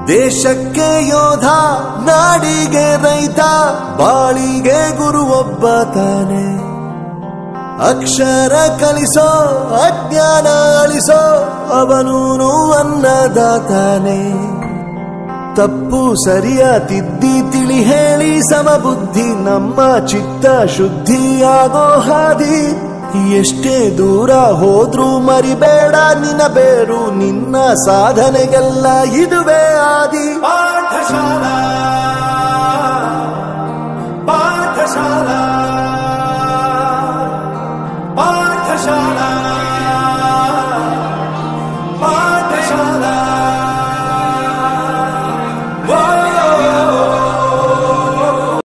ದೇಶಕ್ಕೆ ಯೋಧ, ನಾಡಿಗೆ ರೈತ, ಬಾಳಿಗೆ ಗುರು ಒಬ್ಬ ತಾನೆ. ಅಕ್ಷರ ಕಲಿಸೋ, ಅಜ್ಞಾನ ಅಳಿಸೋ, ಅವನೂನು ಅನ್ನದಾತಾನೆ. ತಪ್ಪು ಸರಿಯ ತಿದ್ದಿ ತಿಳಿ ಹೇಳಿ ಸಮಬುದ್ಧಿ, ನಮ್ಮ ಚಿತ್ತ ಶುದ್ಧಿಯಾಗೋ ಹಾದಿ. ಎಷ್ಟೇ ದೂರ ಹೋದ್ರೂ ಮರಿಬೇಡ ನಿನ್ನ ಬೇರು, ನಿನ್ನ ಸಾಧನೆಗೆಲ್ಲ ಇದುವೇ ಆದಿ.